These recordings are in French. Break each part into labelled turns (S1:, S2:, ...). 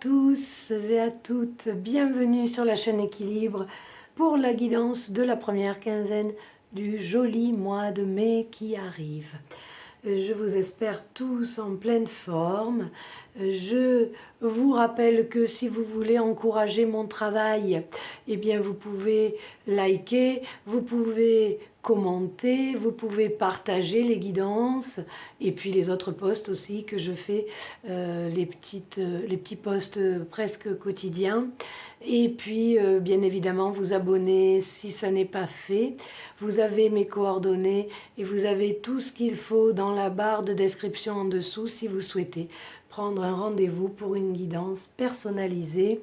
S1: tous et à toutes, bienvenue sur la chaîne Équilibre pour la guidance de la première quinzaine du joli mois de mai qui arrive. Je vous espère tous en pleine forme. Je vous rappelle que si vous voulez encourager mon travail, eh bien vous pouvez liker, vous pouvez commenter, vous pouvez partager les guidances et puis les autres posts aussi que je fais, les petits posts presque quotidiens. Et puis bien évidemment vous abonner si ça n'est pas fait. Vous avez mes coordonnées et vous avez tout ce qu'il faut dans la barre de description en dessous si vous souhaitez prendre un rendez-vous pour une guidance personnalisée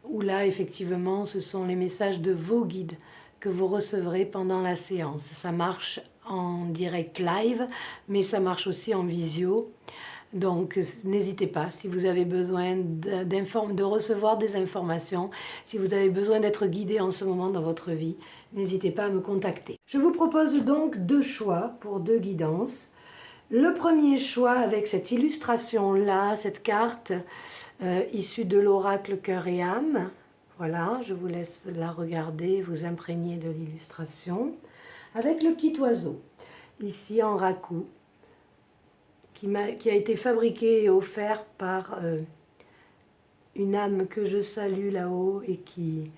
S1: où là effectivement ce sont les messages de vos guides que vous recevrez pendant la séance. Ça marche en direct live mais ça marche aussi en visio. Donc n'hésitez pas, si vous avez besoin de recevoir des informations, si vous avez besoin d'être guidé en ce moment dans votre vie, n'hésitez pas à me contacter. Je vous propose donc deux choix pour deux guidances. Le premier choix avec cette illustration-là, cette carte issue de l'oracle Cœur et âme. Voilà, je vous laisse la regarder, vous imprégner de l'illustration. Avec le petit oiseau, ici en raku, qui a été fabriqué et offert par une âme que je salue là-haut et qui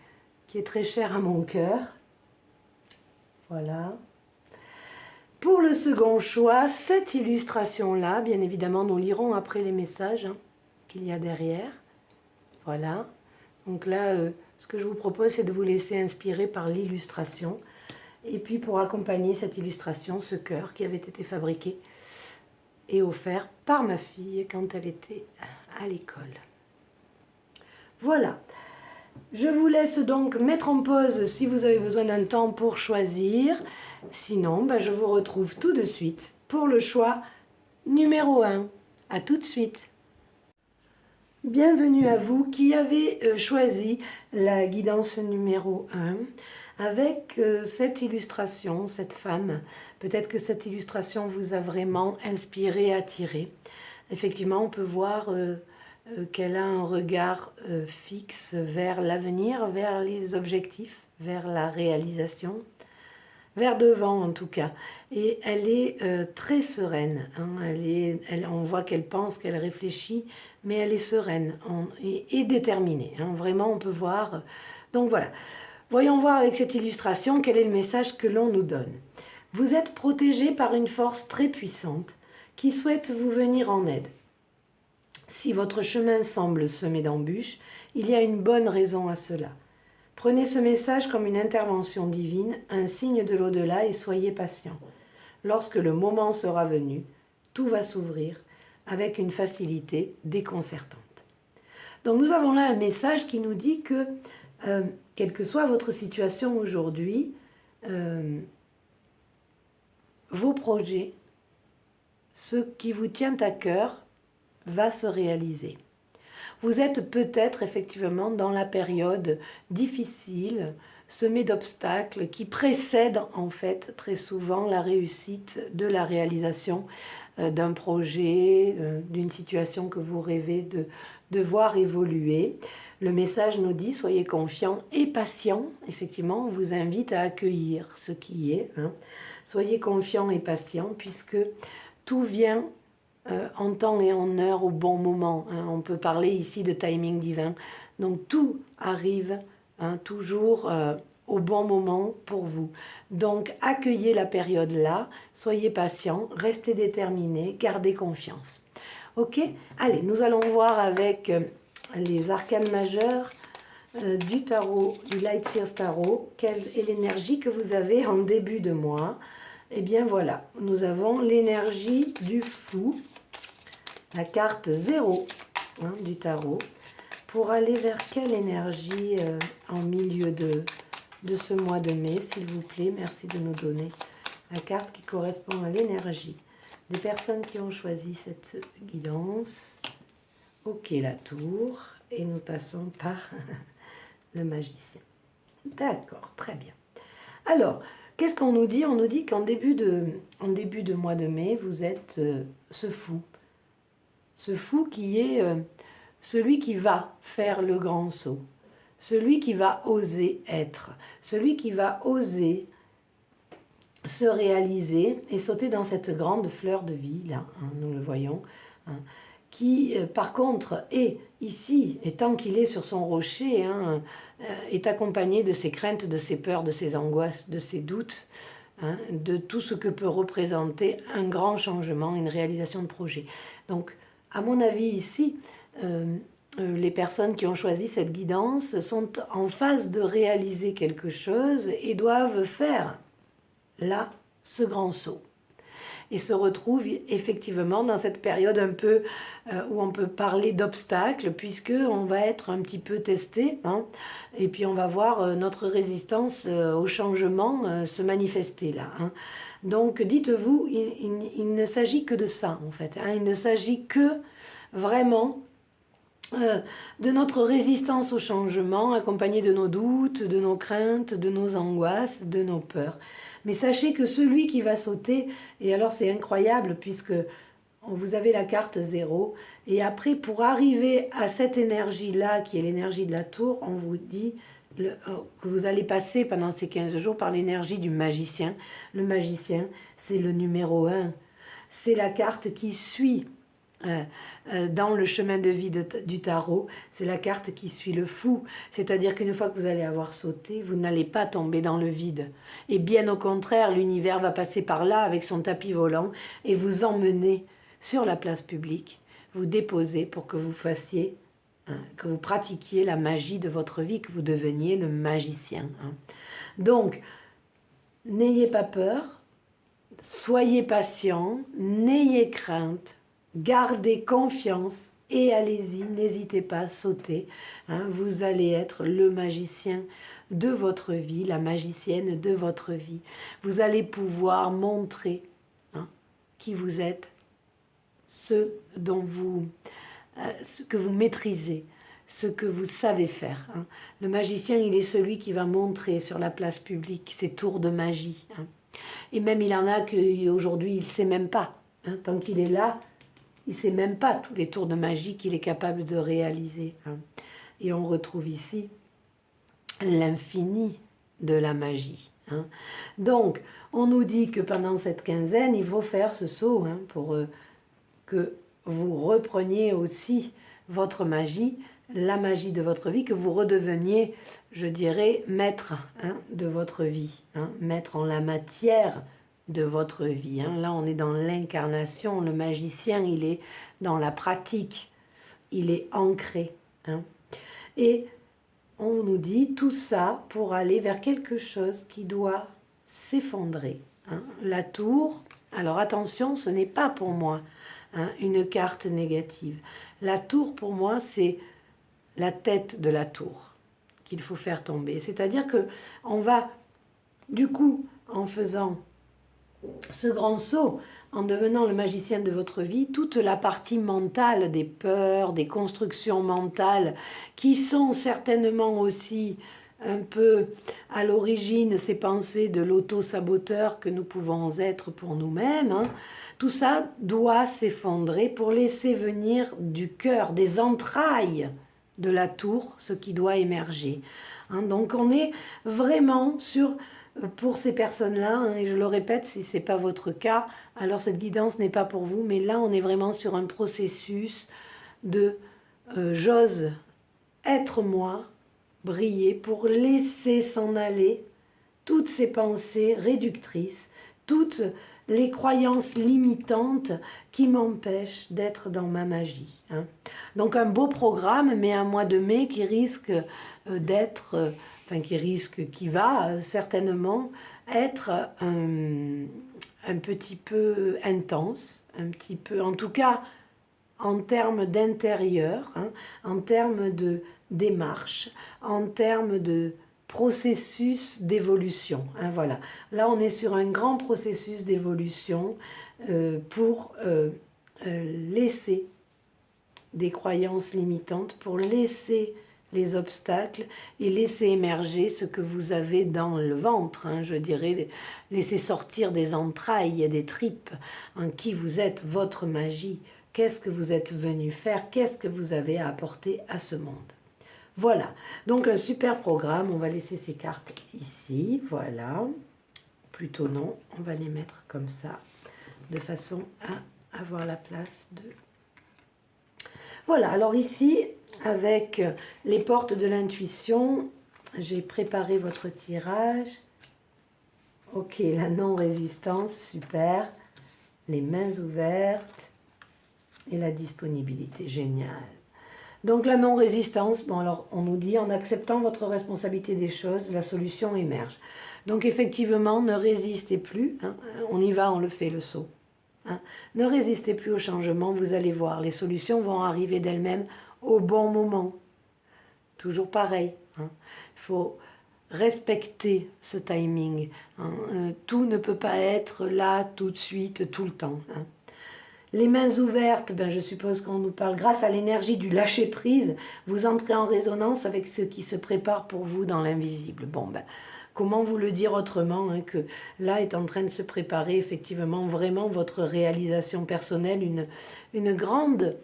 S1: est très chère à mon cœur. Voilà. Pour le second choix, cette illustration-là, bien évidemment, nous lirons après les messages qu'il y a derrière. Voilà. Donc là, ce que je vous propose, c'est de vous laisser inspirer par l'illustration. Et puis pour accompagner cette illustration, ce cœur qui avait été fabriqué et offert par ma fille quand elle était à l'école. Voilà. Je vous laisse donc mettre en pause si vous avez besoin d'un temps pour choisir. Sinon, je vous retrouve tout de suite pour le choix numéro 1. À tout de suite. Bienvenue à vous qui avez choisi la guidance numéro 1 avec cette illustration, cette femme. Peut-être que cette illustration vous a vraiment inspiré, attiré. Effectivement, on peut voir qu'elle a un regard fixe vers l'avenir, vers les objectifs, vers la réalisation, vers devant en tout cas. Et elle est très sereine. On voit qu'elle pense, qu'elle réfléchit, mais elle est sereine et déterminée. Vraiment, on peut voir. Donc voilà. Voyons voir avec cette illustration quel est le message que l'on nous donne. Vous êtes protégé par une force très puissante qui souhaite vous venir en aide. Si votre chemin semble semé d'embûches, il y a une bonne raison à cela. Prenez ce message comme une intervention divine, un signe de l'au-delà et soyez patient. Lorsque le moment sera venu, tout va s'ouvrir avec une facilité déconcertante. Donc nous avons là un message qui nous dit que, quelle que soit votre situation aujourd'hui, vos projets, ce qui vous tient à cœur, va se réaliser. Vous êtes peut-être effectivement dans la période difficile, semée d'obstacles, qui précède en fait très souvent la réussite de la réalisation d'un projet, d'une situation que vous rêvez de voir évoluer. Le message nous dit, soyez confiants et patients. Effectivement, on vous invite à accueillir ce qui est. Soyez confiants et patients puisque tout vient en temps et en heure au bon moment. On peut parler ici de timing divin. Donc tout arrive toujours au bon moment pour vous. Donc accueillez la période là, soyez patients, restez déterminés, gardez confiance. Ok? Allez, nous allons voir avec les arcanes majeures du tarot, du Light Seers Tarot, quelle est l'énergie que vous avez en début de mois. Eh bien voilà, nous avons l'énergie du fou, la carte 0 du tarot, pour aller vers quelle énergie en milieu de ce mois de mai, s'il vous plaît. Merci de nous donner la carte qui correspond à l'énergie des personnes qui ont choisi cette guidance. Ok, la tour, et nous passons par le magicien. D'accord, très bien. Alors, qu'est-ce qu'on nous dit? On nous dit qu'en début de mois de mai, vous êtes ce fou. Ce fou qui est celui qui va faire le grand saut, celui qui va oser être, celui qui va oser se réaliser et sauter dans cette grande fleur de vie, là, hein, nous le voyons, hein, qui, par contre, est ici, et tant qu'il est sur son rocher, hein, est accompagné de ses craintes, de ses peurs, de ses angoisses, de ses doutes, hein, de tout ce que peut représenter un grand changement, une réalisation de projet. Donc, à mon avis, ici, les personnes qui ont choisi cette guidance sont en phase de réaliser quelque chose et doivent faire là ce grand saut. Et se retrouvent effectivement dans cette période un peu où on peut parler d'obstacles, puisqu'on va être un petit peu testé, hein, et puis on va voir notre résistance au changement se manifester là. Hein. Donc dites-vous, il ne s'agit que de ça en fait. Hein, il ne s'agit que vraiment de notre résistance au changement, accompagnée de nos doutes, de nos craintes, de nos angoisses, de nos peurs. Mais sachez que celui qui va sauter, et alors c'est incroyable puisque vous avez la carte 0, et après pour arriver à cette énergie-là, qui est l'énergie de la tour, on vous dit que vous allez passer pendant ces 15 jours par l'énergie du magicien. Le magicien, c'est le numéro 1, c'est la carte qui suit dans le chemin de vie du tarot, c'est la carte qui suit le fou. C'est-à-dire qu'une fois que vous allez avoir sauté, vous n'allez pas tomber dans le vide. Et bien au contraire, l'univers va passer par là avec son tapis volant et vous emmener sur la place publique, vous déposer pour que vous fassiez, hein, que vous pratiquiez la magie de votre vie, que vous deveniez le magicien. Hein. Donc, n'ayez pas peur, soyez patient, n'ayez crainte, gardez confiance et allez-y, n'hésitez pas à sauter. Hein, vous allez être le magicien de votre vie, la magicienne de votre vie. Vous allez pouvoir montrer, hein, qui vous êtes, ce que vous maîtrisez, ce que vous savez faire. Hein. Le magicien, il est celui qui va montrer sur la place publique ses tours de magie. Hein. Et même il en a qu'aujourd'hui, il ne sait même pas. Hein, tant qu'il est là, il ne sait même pas tous les tours de magie qu'il est capable de réaliser. Hein. Et on retrouve ici l'infini de la magie. Hein. Donc, on nous dit que pendant cette quinzaine, il faut faire ce saut, hein, pour que vous repreniez aussi votre magie, la magie de votre vie, que vous redeveniez, je dirais, maître, hein, de votre vie, hein, maître en la matière de votre vie. Hein. Là, on est dans l'incarnation. Le magicien, il est dans la pratique. Il est ancré. Hein. Et on nous dit tout ça pour aller vers quelque chose qui doit s'effondrer. Hein. La tour, alors attention, ce n'est pas pour moi, hein, une carte négative. La tour, pour moi, c'est la tête de la tour qu'il faut faire tomber. C'est-à-dire que on va, du coup, en faisant ce grand saut, en devenant le magicien de votre vie, toute la partie mentale des peurs, des constructions mentales, qui sont certainement aussi un peu à l'origine ces pensées de l'auto-saboteur que nous pouvons être pour nous-mêmes, hein, tout ça doit s'effondrer pour laisser venir du cœur, des entrailles de la tour, ce qui doit émerger. Hein, donc on est vraiment sur... Pour ces personnes-là, hein, et je le répète, si ce n'est pas votre cas, alors cette guidance n'est pas pour vous, mais là on est vraiment sur un processus de j'ose être moi, briller, pour laisser s'en aller toutes ces pensées réductrices, toutes les croyances limitantes qui m'empêchent d'être dans ma magie. Hein. Donc un beau programme, mais un mois de mai qui risque d'être... qui va certainement être un petit peu intense, un petit peu, en tout cas en termes d'intérieur, hein, en termes de démarche, en termes de processus d'évolution. Hein, voilà. Là, on est sur un grand processus d'évolution pour laisser des croyances limitantes, pour laisser les obstacles et laisser émerger ce que vous avez dans le ventre, hein, je dirais, laisser sortir des entrailles et des tripes en qui vous êtes, votre magie, Qu'est-ce que vous êtes venu faire? Qu'est-ce que vous avez à apporter à ce monde? Voilà, donc un super programme. On va laisser ces cartes ici, voilà. Plutôt non, on va les mettre comme ça, de façon à avoir la place de... Voilà, alors ici, avec les portes de l'intuition, j'ai préparé votre tirage. Ok, la non-résistance, super. Les mains ouvertes et la disponibilité, génial. Donc la non-résistance, bon alors on nous dit en acceptant votre responsabilité des choses, la solution émerge. Donc effectivement, ne résistez plus, hein, on y va, on le fait le saut. Hein. Ne résistez plus au changement, vous allez voir, les solutions vont arriver d'elles-mêmes au bon moment. Toujours pareil, hein. Il faut respecter ce timing. Hein. Tout ne peut pas être là tout de suite, tout le temps. Hein. Les mains ouvertes, ben je suppose qu'on nous parle, grâce à l'énergie du lâcher-prise, vous entrez en résonance avec ce qui se prépare pour vous dans l'invisible. Bon, ben, comment vous le dire autrement, hein, que là est en train de se préparer effectivement vraiment votre réalisation personnelle, une grande...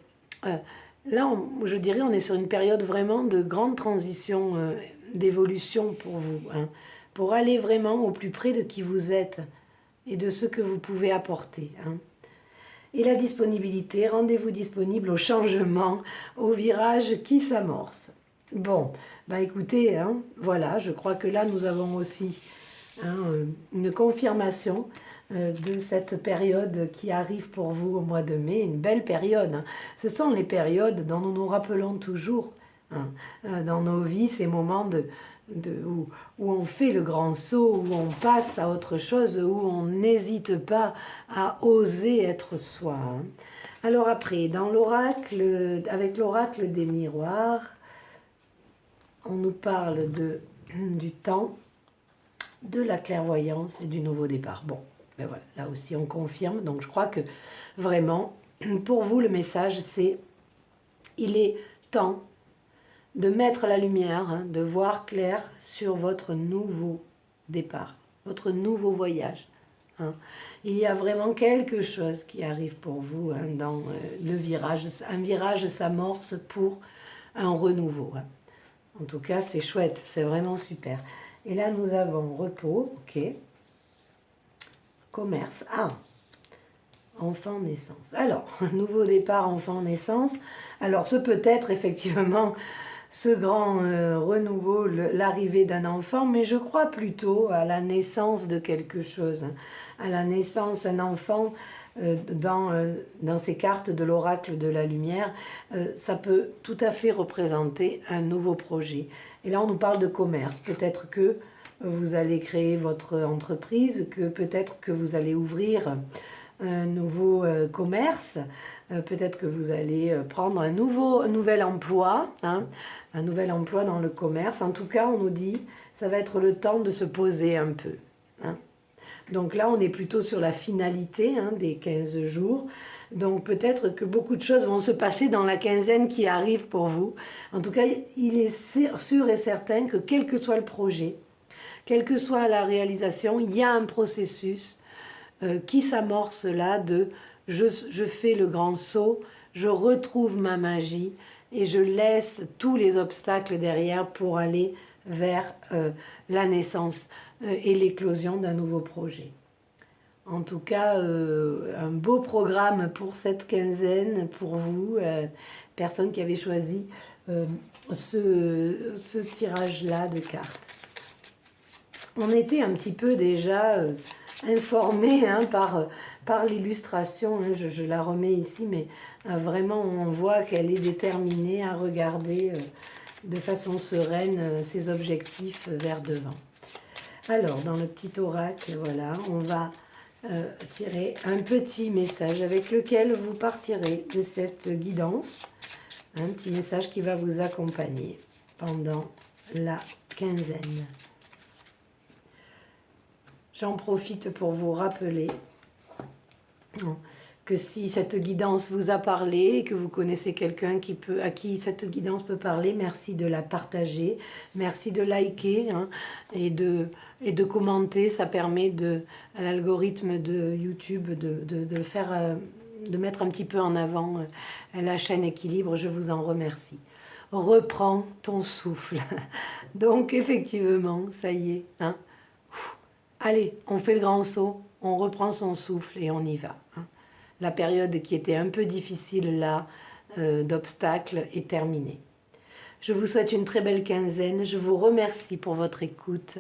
S1: là, je dirais, on est sur une période vraiment de grande transition, d'évolution pour vous, hein, pour aller vraiment au plus près de qui vous êtes et de ce que vous pouvez apporter, hein. Et la disponibilité, rendez-vous disponible au changement, au virage qui s'amorce. Bon, bah écoutez, hein, voilà, je crois que là nous avons aussi hein, une confirmation de cette période qui arrive pour vous au mois de mai, une belle période. Hein. Ce sont les périodes dont nous nous rappelons toujours hein, dans nos vies, ces moments où on fait le grand saut, où on passe à autre chose, où on n'hésite pas à oser être soi. Hein. Alors après, dans l'oracle, avec l'oracle des miroirs, on nous parle du temps, de la clairvoyance et du nouveau départ. Bon, ben voilà, là aussi on confirme. Donc je crois que vraiment, pour vous, le message c'est, il est temps de mettre la lumière, hein, de voir clair sur votre nouveau départ, votre nouveau voyage. Hein. Il y a vraiment quelque chose qui arrive pour vous hein, dans le virage. Un virage s'amorce pour un renouveau. Hein. En tout cas, c'est chouette, c'est vraiment super. Et là, nous avons repos, ok. Commerce, ah, enfant, naissance. Alors, nouveau départ, enfant, naissance. Alors, ce peut être effectivement ce grand renouveau, l'arrivée d'un enfant, mais je crois plutôt à la naissance de quelque chose. Hein. À la naissance d'un enfant dans ces cartes de l'oracle de la lumière, ça peut tout à fait représenter un nouveau projet. Et là, on nous parle de commerce. Peut-être que vous allez créer votre entreprise, que peut-être que vous allez ouvrir un nouveau commerce, peut-être que vous allez prendre un nouvel emploi, hein, un nouvel emploi dans le commerce. En tout cas, on nous dit, ça va être le temps de se poser un peu. Hein. Donc là, on est plutôt sur la finalité hein, des 15 jours. Donc peut-être que beaucoup de choses vont se passer dans la quinzaine qui arrive pour vous. En tout cas, il est sûr et certain que quel que soit le projet, quelle que soit la réalisation, il y a un processus qui s'amorce là de je fais le grand saut, je retrouve ma magie et je laisse tous les obstacles derrière pour aller vers la naissance et l'éclosion d'un nouveau projet. En tout cas, un beau programme pour cette quinzaine, pour vous, personne qui avait choisi ce tirage-là de cartes. On était un petit peu déjà informé hein, par l'illustration, hein, je la remets ici, mais vraiment on voit qu'elle est déterminée à regarder de façon sereine ses objectifs vers devant. Alors, dans le petit oracle, voilà, on va tirer un petit message avec lequel vous partirez de cette guidance. Un petit message qui va vous accompagner pendant la quinzaine. J'en profite pour vous rappeler que si cette guidance vous a parlé et que vous connaissez quelqu'un à qui cette guidance peut parler, merci de la partager, merci de liker hein, et de commenter. Ça permet à l'algorithme de YouTube de faire de mettre un petit peu en avant la chaîne équilibre, je vous en remercie. Reprends ton souffle. Donc effectivement, ça y est. Hein. Allez, on fait le grand saut, on reprend son souffle et on y va. Hein. La période qui était un peu difficile là, d'obstacles, est terminée. Je vous souhaite une très belle quinzaine. Je vous remercie pour votre écoute.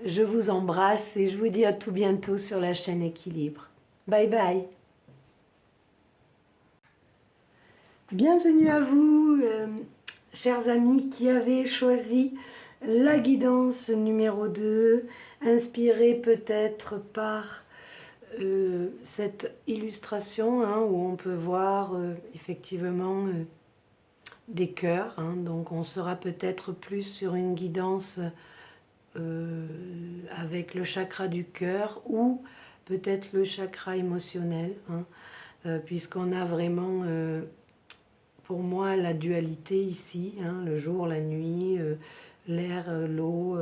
S1: Je vous embrasse et je vous dis à tout bientôt sur la chaîne Équilibre. Bye bye. Bienvenue à vous, chers amis qui avez choisi la guidance numéro 2, inspirée peut-être par cette illustration hein, où on peut voir effectivement des cœurs. Hein, donc on sera peut-être plus sur une guidance avec le chakra du cœur ou peut-être le chakra émotionnel, hein, puisqu'on a vraiment, pour moi, la dualité ici, hein, le jour, la nuit, l'air, l'eau,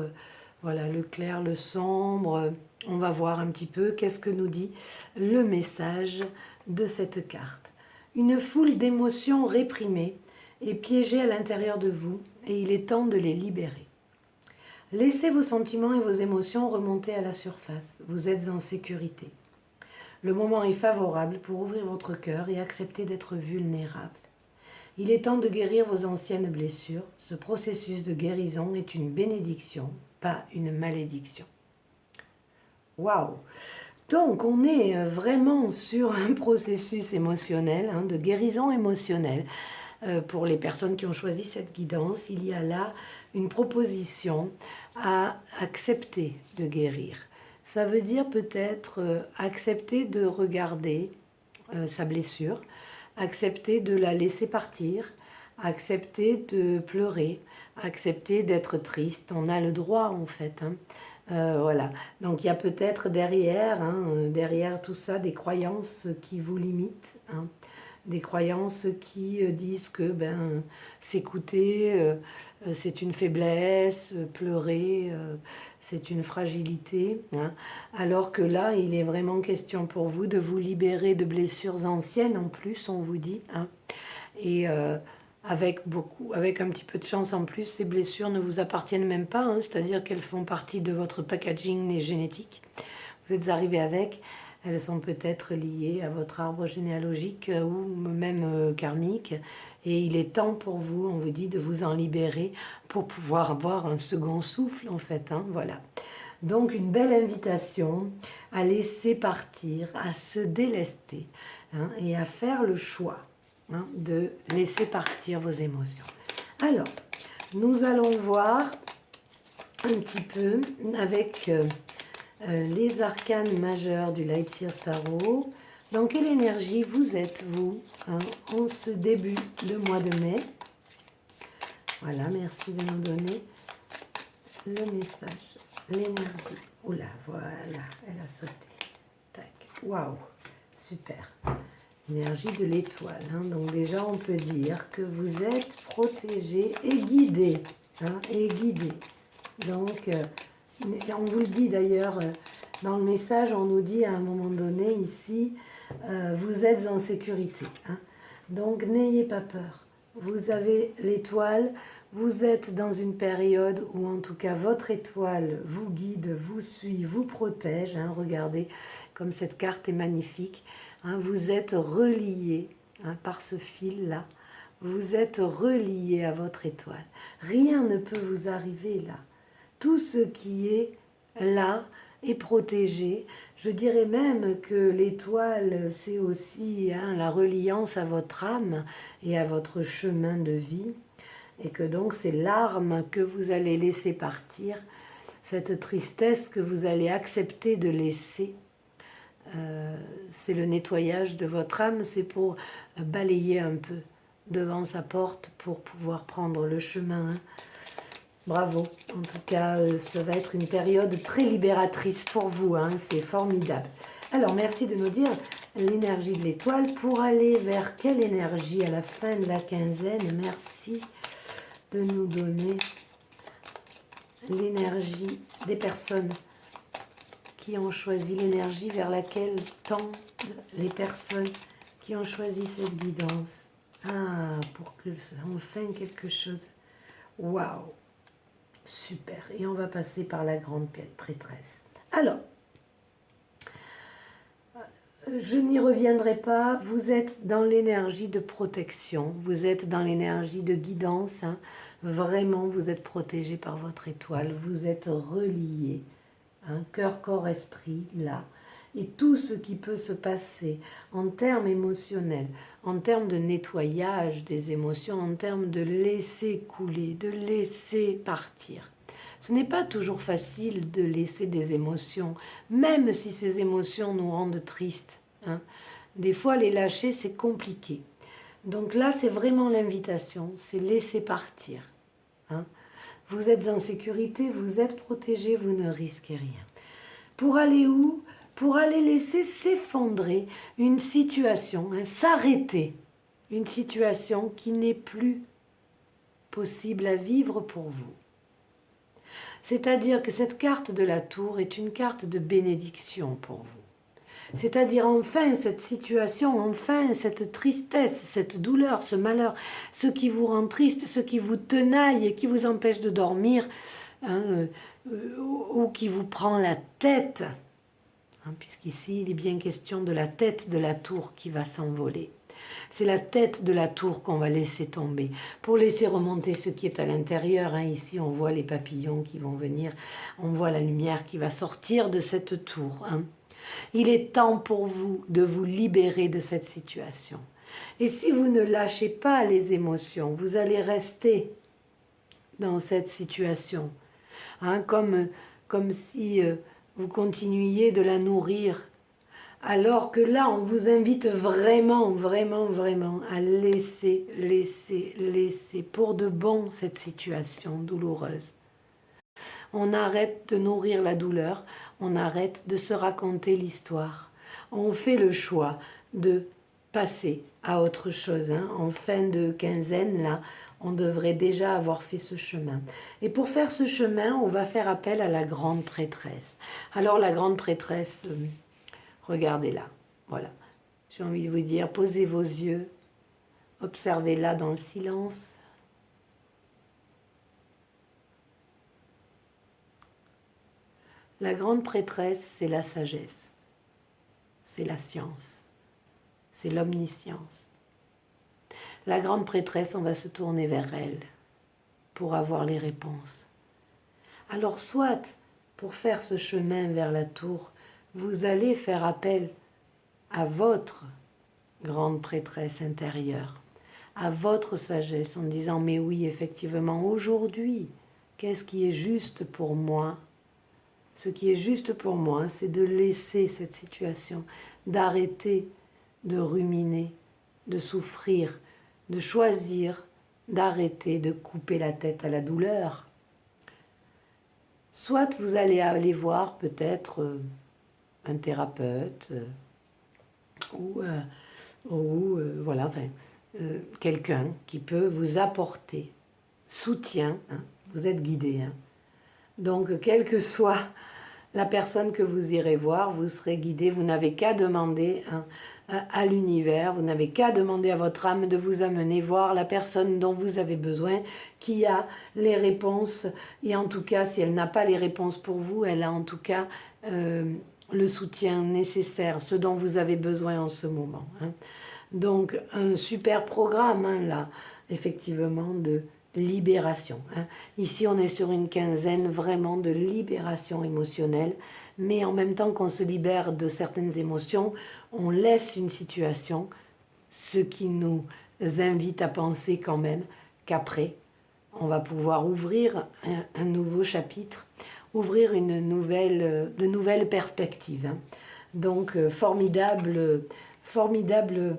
S1: voilà, le clair, le sombre. On va voir un petit peu qu'est-ce que nous dit le message de cette carte. Une foule d'émotions réprimées est piégée à l'intérieur de vous et il est temps de les libérer. Laissez vos sentiments et vos émotions remonter à la surface. Vous êtes en sécurité. Le moment est favorable pour ouvrir votre cœur et accepter d'être vulnérable. Il est temps de guérir vos anciennes blessures. Ce processus de guérison est une bénédiction, pas une malédiction. Waouh! Donc on est vraiment sur un processus émotionnel, hein, de guérison émotionnelle. Pour les personnes qui ont choisi cette guidance, il y a là une proposition à accepter de guérir. Ça veut dire peut-être accepter de regarder sa blessure, accepter de la laisser partir, accepter de pleurer, accepter d'être triste. On a le droit en fait. Hein. Voilà. Donc il y a peut-être derrière, hein, derrière tout ça, des croyances qui vous limitent. Hein. Des croyances qui disent que s'écouter, c'est une faiblesse, pleurer, c'est une fragilité. Hein. Alors que là, il est vraiment question pour vous de vous libérer de blessures anciennes en plus, on vous dit. Hein. Et avec un petit peu de chance en plus, ces blessures ne vous appartiennent même pas, hein, c'est-à-dire qu'elles font partie de votre packaging génétique. Vous êtes arrivé avec. Elles sont peut-être liées à votre arbre généalogique ou même karmique. Et il est temps pour vous, on vous dit, de vous en libérer pour pouvoir avoir un second souffle, en fait. Hein, voilà. Donc, une belle invitation à laisser partir, à se délester hein, et à faire le choix hein, de laisser partir vos émotions. Alors, nous allons voir un petit peu avec... les arcanes majeurs du Lightseers Tarot. Dans quelle énergie vous êtes, vous, hein, en ce début de mois de mai? Voilà, merci de nous donner le message, l'énergie. Oula, voilà, elle a sauté. Tac, waouh, super. Énergie de l'étoile. Hein. Donc déjà, on peut dire que vous êtes protégé et guidé. Hein, et guidé. Donc... on vous le dit d'ailleurs dans le message, on nous dit à un moment donné ici, vous êtes en sécurité. Hein. Donc n'ayez pas peur. Vous avez l'étoile, vous êtes dans une période où en tout cas votre étoile vous guide, vous suit, vous protège. Hein. Regardez comme cette carte est magnifique. Hein. Vous êtes relié hein, par ce fil-là. Vous êtes relié à votre étoile. Rien ne peut vous arriver là. Tout ce qui est là est protégé. Je dirais même que l'étoile, c'est aussi hein, la reliance à votre âme et à votre chemin de vie. Et que donc c'est l'arme que vous allez laisser partir, cette tristesse que vous allez accepter de laisser. C'est le nettoyage de votre âme, c'est pour balayer un peu devant sa porte pour pouvoir prendre le chemin. Hein. Bravo, en tout cas, ça va être une période très libératrice pour vous, hein, c'est formidable. Alors, merci de nous dire l'énergie de l'étoile pour aller vers quelle énergie à la fin de la quinzaine. Merci de nous donner l'énergie des personnes qui ont choisi l'énergie vers laquelle tendent les personnes qui ont choisi cette guidance. Ah, pour que enfin quelque chose. Waouh, super. Et on va passer par la grande prêtresse. Alors, je n'y reviendrai pas, vous êtes dans l'énergie de protection, vous êtes dans l'énergie de guidance, hein. Vraiment vous êtes protégé par votre étoile, vous êtes relié, hein, cœur, corps, esprit, là. Et tout ce qui peut se passer en termes émotionnels, en termes de nettoyage des émotions, en termes de laisser couler, de laisser partir. Ce n'est pas toujours facile de laisser des émotions, même si ces émotions nous rendent tristes, hein. Des fois, les lâcher, c'est compliqué. Donc là, c'est vraiment l'invitation, c'est laisser partir, hein. Vous êtes en sécurité, vous êtes protégé, vous ne risquez rien. Pour aller où? Pour aller laisser s'effondrer une situation, hein, s'arrêter. Une situation qui n'est plus possible à vivre pour vous. C'est-à-dire que cette carte de la tour est une carte de bénédiction pour vous. C'est-à-dire enfin cette situation, enfin cette tristesse, cette douleur, ce malheur, ce qui vous rend triste, ce qui vous tenaille et qui vous empêche de dormir, hein, ou qui vous prend la tête, hein, puisqu'ici il est bien question de la tête de la tour qui va s'envoler. C'est la tête de la tour qu'on va laisser tomber pour laisser remonter ce qui est à l'intérieur, hein. Ici, on voit les papillons qui vont venir, on voit la lumière qui va sortir de cette tour, hein. Il est temps pour vous de vous libérer de cette situation. Et si vous ne lâchez pas les émotions, vous allez rester dans cette situation, hein, comme si vous continuiez de la nourrir. Alors que là, on vous invite vraiment, vraiment, vraiment à laisser pour de bon cette situation douloureuse. On arrête de nourrir la douleur, on arrête de se raconter l'histoire. On fait le choix de passer à autre chose, hein. En fin de quinzaine, là, on devrait déjà avoir fait ce chemin. Et pour faire ce chemin, on va faire appel à la grande prêtresse. Alors la grande prêtresse... regardez-la, voilà. J'ai envie de vous dire, posez vos yeux, observez-la dans le silence. La grande prêtresse, c'est la sagesse, c'est la science, c'est l'omniscience. La grande prêtresse, on va se tourner vers elle pour avoir les réponses. Alors soit, pour faire ce chemin vers la tour, vous allez faire appel à votre grande prêtresse intérieure, à votre sagesse en disant « mais oui, effectivement, aujourd'hui, qu'est-ce qui est juste pour moi ?» Ce qui est juste pour moi, c'est de laisser cette situation, d'arrêter de ruminer, de souffrir, de choisir, d'arrêter de couper la tête à la douleur. Soit vous allez aller voir peut-être un thérapeute ou voilà, enfin, quelqu'un qui peut vous apporter soutien, hein, vous êtes guidé, hein. Donc quelle que soit la personne que vous irez voir, vous serez guidé, vous n'avez qu'à demander, hein, à l'univers, vous n'avez qu'à demander à votre âme de vous amener voir la personne dont vous avez besoin, qui a les réponses, et en tout cas, si elle n'a pas les réponses pour vous, elle a en tout cas le soutien nécessaire, ce dont vous avez besoin en ce moment, hein. Donc, un super programme, hein, là, effectivement, de libération, hein. Ici, on est sur une quinzaine vraiment de libération émotionnelle, mais en même temps qu'on se libère de certaines émotions, on laisse une situation, ce qui nous invite à penser quand même qu'après, on va pouvoir ouvrir un nouveau chapitre, ouvrir de nouvelles perspectives, hein. Donc, formidable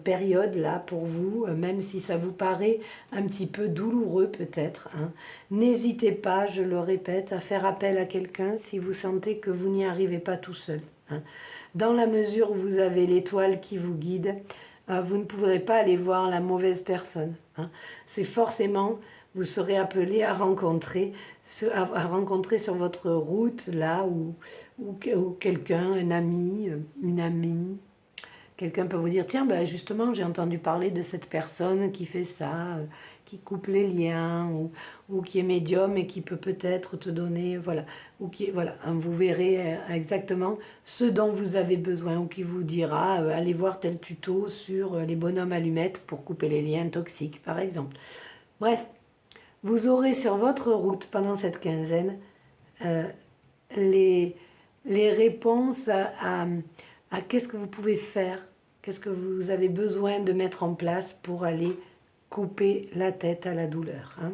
S1: période là pour vous, même si ça vous paraît un petit peu douloureux peut-être, hein. N'hésitez pas, je le répète, à faire appel à quelqu'un si vous sentez que vous n'y arrivez pas tout seul, hein. Dans la mesure où vous avez l'étoile qui vous guide, vous ne pourrez pas aller voir la mauvaise personne, hein. C'est forcément, vous serez appelé à rencontrer sur votre route là, ou quelqu'un, un ami, une amie, Quelqu'un peut vous dire, tiens, ben justement, j'ai entendu parler de cette personne qui fait ça, qui coupe les liens, ou qui est médium et qui peut peut-être te donner, voilà, ou qui, voilà, hein, vous verrez exactement ce dont vous avez besoin, ou qui vous dira, allez voir tel tuto sur les bonhommes allumettes pour couper les liens toxiques, par exemple. Bref, vous aurez sur votre route, pendant cette quinzaine, euh, les, les réponses à qu'est-ce que vous pouvez faire, qu'est-ce que vous avez besoin de mettre en place pour aller couper la tête à la douleur. Hein.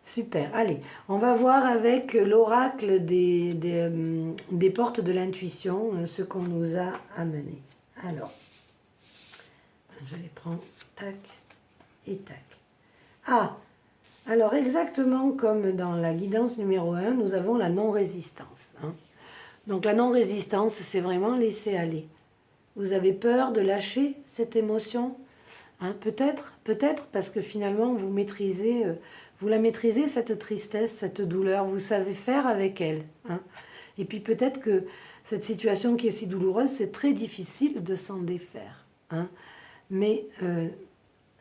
S1: Super, allez, on va voir avec l'oracle des portes de l'intuition ce qu'on nous a amené. Alors, je les prends, tac et tac. Ah, alors exactement comme dans la guidance numéro 1, nous avons la non-résistance. Hein. Donc la non-résistance, c'est vraiment laisser aller. Vous avez peur de lâcher cette émotion, hein, peut-être parce que finalement vous maîtrisez, vous la maîtrisez cette tristesse, cette douleur, vous savez faire avec elle. Hein. Et puis peut-être que cette situation qui est si douloureuse, c'est très difficile de s'en défaire. Hein. Mais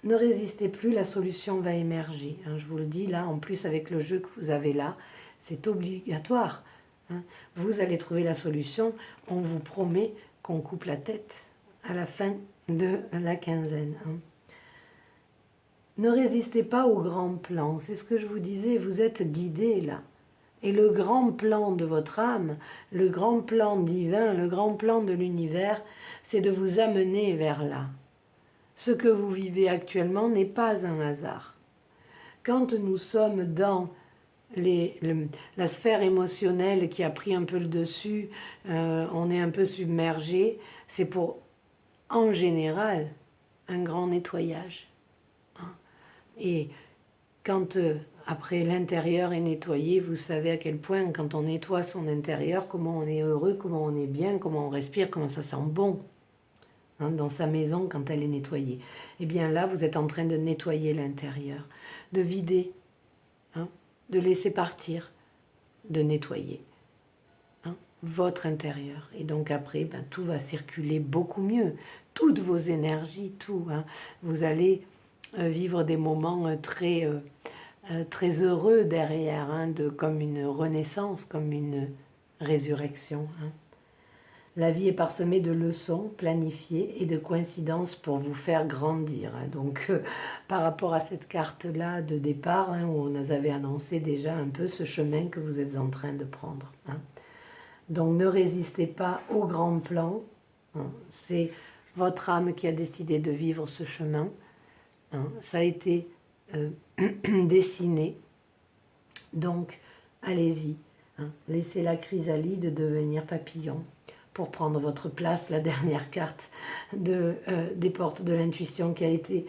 S1: ne résistez plus, la solution va émerger. Hein, je vous le dis là, en plus avec le jeu que vous avez là, c'est obligatoire. Hein. Vous allez trouver la solution, on vous promet qu'on coupe la tête à la fin de la quinzaine. Hein. Ne résistez pas au grand plan, c'est ce que je vous disais, vous êtes guidés là. Et le grand plan de votre âme, le grand plan divin, le grand plan de l'univers, c'est de vous amener vers là. Ce que vous vivez actuellement n'est pas un hasard. Quand nous sommes dans la sphère émotionnelle qui a pris un peu le dessus, on est un peu submergé, c'est pour, en général, un grand nettoyage. Hein. Et quand après l'intérieur est nettoyé, vous savez à quel point quand on nettoie son intérieur, comment on est heureux, comment on est bien, comment on respire, comment ça sent bon. Hein, dans sa maison quand elle est nettoyée. Et bien là, vous êtes en train de nettoyer l'intérieur, de vider, hein, de laisser partir, de nettoyer hein, votre intérieur. Et donc après, ben, tout va circuler beaucoup mieux. Toutes vos énergies, tout. Hein, vous allez vivre des moments très heureux derrière, hein, comme une renaissance, comme une résurrection. Hein. La vie est parsemée de leçons planifiées et de coïncidences pour vous faire grandir. Hein. Donc, par rapport à cette carte-là de départ, hein, où on avait annoncé déjà un peu ce chemin que vous êtes en train de prendre. Hein. Donc, ne résistez pas au grand plan. Hein. C'est votre âme qui a décidé de vivre ce chemin. Hein. Ça a été dessiné. Donc, allez-y. Hein. Laissez la chrysalide devenir papillon. Pour prendre votre place, la dernière carte des portes de l'intuition qui a été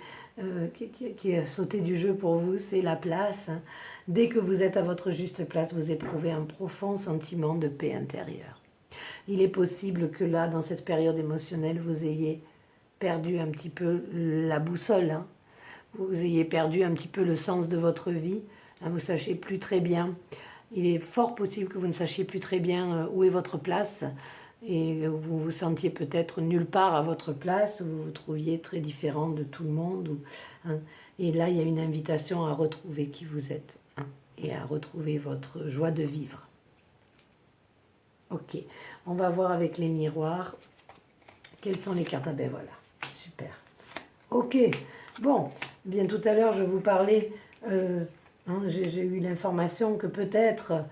S1: qui a sauté du jeu pour vous, c'est la place. Hein. Dès que vous êtes à votre juste place, vous éprouvez un profond sentiment de paix intérieure. Il est possible que là, dans cette période émotionnelle, vous ayez perdu un petit peu la boussole. Hein. Vous ayez perdu un petit peu le sens de votre vie. Hein, vous ne sachiez plus très bien. Il est fort possible que vous ne sachiez plus très bien où est votre place. Et vous vous sentiez peut-être nulle part à votre place, vous vous trouviez très différent de tout le monde. Hein. Et là, il y a une invitation à retrouver qui vous êtes hein, et à retrouver votre joie de vivre. Ok, on va voir avec les miroirs quelles sont les cartes. Ah ben voilà, super. Ok, bon, bien tout à l'heure je vous parlais, hein, j'ai eu l'information que peut-être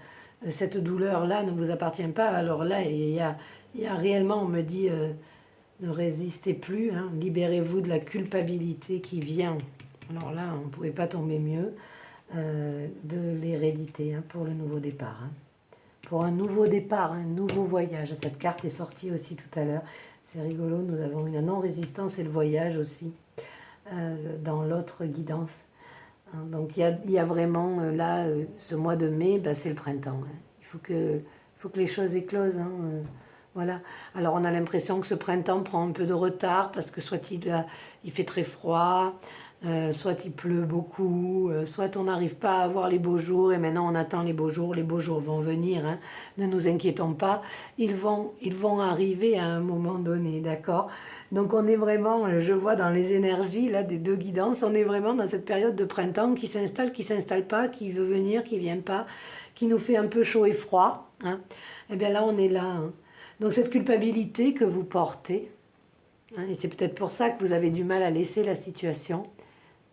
S1: cette douleur-là ne vous appartient pas. Alors là, il y a réellement, on me dit, ne résistez plus, hein, libérez-vous de la culpabilité qui vient. Alors là, on ne pouvait pas tomber mieux de l'hérédité hein, pour le nouveau départ. Hein. Pour un nouveau départ, un nouveau voyage. Cette carte est sortie aussi tout à l'heure. C'est rigolo, nous avons une non-résistance et le voyage aussi dans l'autre guidance. Donc il y a vraiment là, ce mois de mai, bah, c'est le printemps. Hein. Il faut que les choses éclosent. Hein, voilà. Alors on a l'impression que ce printemps prend un peu de retard parce que soit il fait très froid, Soit il pleut beaucoup, soit on n'arrive pas à avoir les beaux jours et maintenant on attend les beaux jours vont venir, hein. Ne nous inquiétons pas, ils vont arriver à un moment donné, d'accord? Donc on est vraiment, je vois dans les énergies là des deux guidances, on est vraiment dans cette période de printemps qui s'installe pas, qui veut venir, qui vient pas, qui nous fait un peu chaud et froid, hein. Et bien là on est là, hein. Donc cette culpabilité que vous portez, hein, et c'est peut-être pour ça que vous avez du mal à laisser la situation,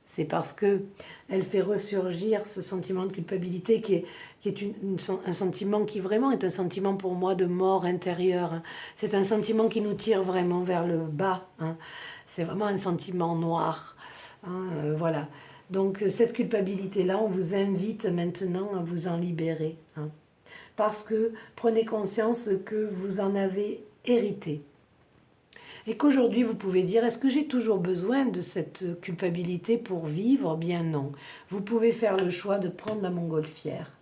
S1: c'est parce que elle fait ressurgir ce sentiment de culpabilité qui est un sentiment qui vraiment est un sentiment pour moi de mort intérieure, hein. C'est un sentiment qui nous tire vraiment vers le bas, hein. C'est vraiment un sentiment noir, hein, voilà. Donc cette culpabilité-là, on vous invite maintenant à vous en libérer, hein, parce que prenez conscience que vous en avez hérité. Et qu'aujourd'hui, vous pouvez dire, est-ce que j'ai toujours besoin de cette culpabilité pour vivre? Bien non. Vous pouvez faire le choix de prendre la montgolfière,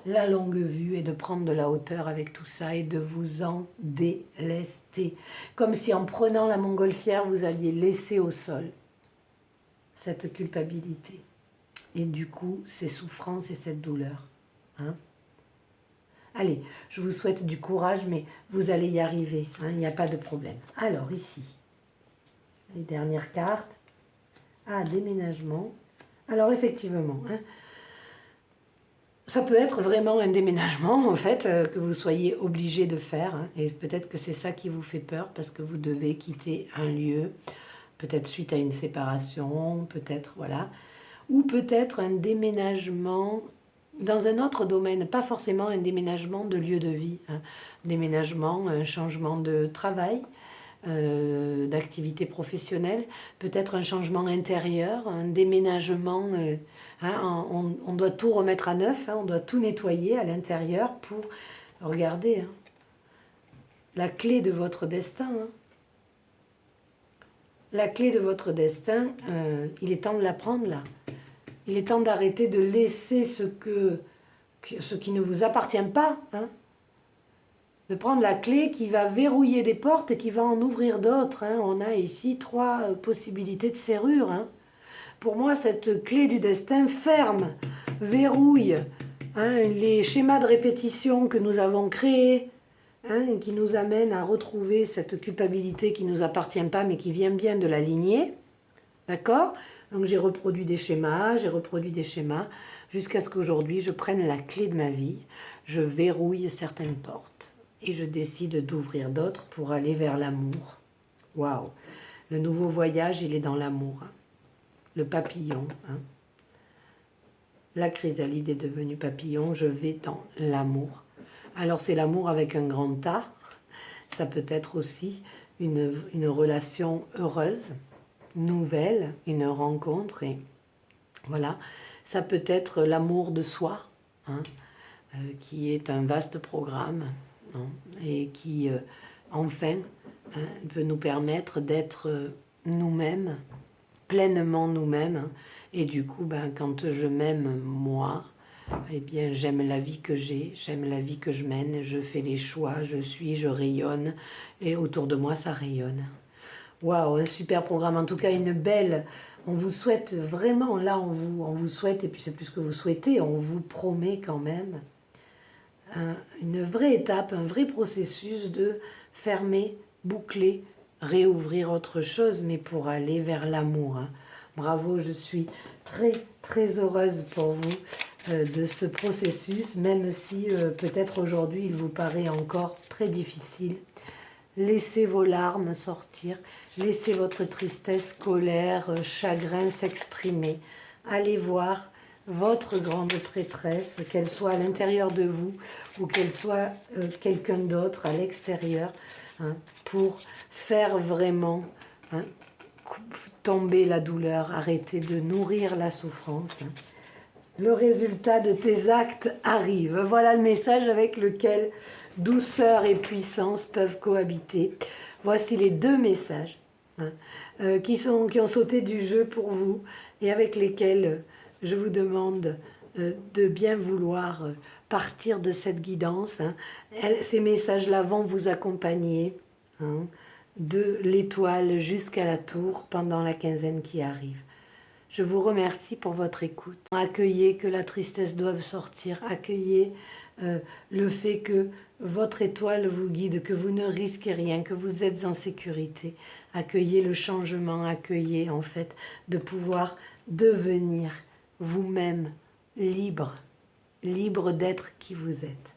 S1: la longue vue et de prendre de la hauteur avec tout ça et de vous en délester. Comme si en prenant la montgolfière, vous alliez laisser au sol cette culpabilité. Et du coup, ces souffrances et cette douleur. Hein? Allez, je vous souhaite du courage, mais vous allez y arriver, hein, il n'y a pas de problème. Alors ici, les dernières cartes. Ah, déménagement. Alors effectivement, hein, ça peut être vraiment un déménagement, en fait, que vous soyez obligé de faire. Hein, et peut-être que c'est ça qui vous fait peur, parce que vous devez quitter un lieu, peut-être suite à une séparation, peut-être, voilà. Ou peut-être un déménagement dans un autre domaine, pas forcément un déménagement de lieu de vie, hein. Déménagement, un changement de travail, d'activité professionnelle, peut-être un changement intérieur, un déménagement, hein, on doit tout remettre à neuf, hein, on doit tout nettoyer à l'intérieur pour, regardez, hein, la clé de votre destin, hein. La clé de votre destin, il est temps de la prendre là. Il est temps d'arrêter de laisser ce qui ne vous appartient pas, hein, de prendre la clé qui va verrouiller des portes et qui va en ouvrir d'autres, hein. On a ici 3 possibilités de serrure, hein. Pour moi, cette clé du destin ferme, verrouille, hein, les schémas de répétition que nous avons créés, hein, et qui nous amènent à retrouver cette culpabilité qui ne nous appartient pas mais qui vient bien de la lignée. D'accord? Donc j'ai reproduit des schémas, jusqu'à ce qu'aujourd'hui je prenne la clé de ma vie, je verrouille certaines portes et je décide d'ouvrir d'autres pour aller vers l'amour. Waouh! Le nouveau voyage, il est dans l'amour, hein. Le papillon, hein. La chrysalide est devenue papillon, je vais dans l'amour. Alors c'est l'amour avec un grand A, ça peut être aussi une relation heureuse, nouvelle, une rencontre, et voilà, ça peut être l'amour de soi, hein, qui est un vaste programme, hein, et qui enfin, hein, peut nous permettre d'être nous-mêmes, pleinement nous-mêmes, hein, et du coup, ben, quand je m'aime moi, eh bien j'aime la vie que j'ai, j'aime la vie que je mène, je fais les choix, je rayonne, et autour de moi ça rayonne. Waouh, un super programme, en tout cas une belle, on vous souhaite vraiment, là on vous souhaite, et puis c'est plus que vous souhaitez, on vous promet quand même une vraie étape, un vrai processus de fermer, boucler, réouvrir autre chose, mais pour aller vers l'amour, hein. Bravo, je suis très très heureuse pour vous de ce processus, même si peut-être aujourd'hui il vous paraît encore très difficile. Laissez vos larmes sortir, laissez votre tristesse, colère, chagrin s'exprimer. Allez voir votre grande prêtresse, qu'elle soit à l'intérieur de vous ou qu'elle soit quelqu'un d'autre à l'extérieur, hein, pour faire vraiment, hein, tomber la douleur, arrêter de nourrir la souffrance, hein. Le résultat de tes actes arrive. Voilà le message avec lequel douceur et puissance peuvent cohabiter. Voici les 2 messages, hein, qui ont sauté du jeu pour vous et avec lesquels je vous demande de bien vouloir partir de cette guidance, hein. Ces messages-là vont vous accompagner, hein, de l'étoile jusqu'à la tour pendant la quinzaine qui arrive. Je vous remercie pour votre écoute. Accueillez que la tristesse doive sortir. Accueillez le fait que votre étoile vous guide, que vous ne risquez rien, que vous êtes en sécurité. Accueillez le changement, accueillez en fait de pouvoir devenir vous-même libre, libre d'être qui vous êtes.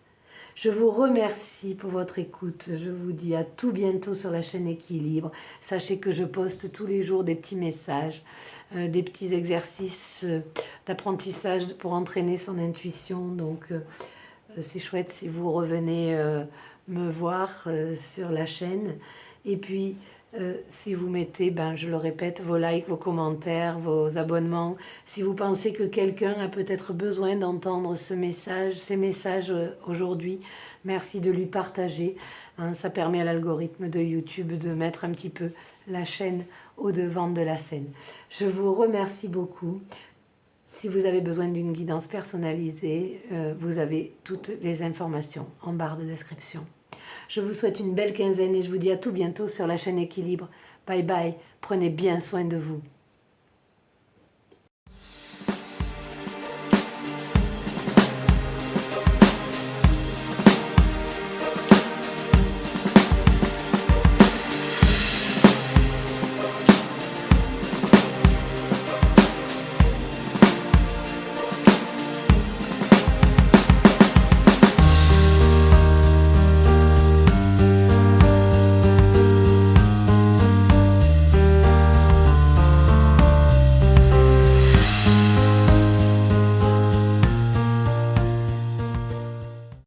S1: Je vous remercie pour votre écoute. Je vous dis à tout bientôt sur la chaîne Équilibre. Sachez que je poste tous les jours des petits messages, des petits exercices d'apprentissage pour entraîner son intuition. Donc c'est chouette si vous revenez me voir sur la chaîne. Et puis si vous mettez, je le répète, vos likes, vos commentaires, vos abonnements, si vous pensez que quelqu'un a peut-être besoin d'entendre ces messages aujourd'hui, merci de lui partager. Ça permet à l'algorithme de YouTube de mettre un petit peu la chaîne au devant de la scène. Je vous remercie beaucoup. Si vous avez besoin d'une guidance personnalisée, vous avez toutes les informations en barre de description. Je vous souhaite une belle quinzaine et je vous dis à tout bientôt sur la chaîne Équilibre. Bye bye, prenez bien soin de vous.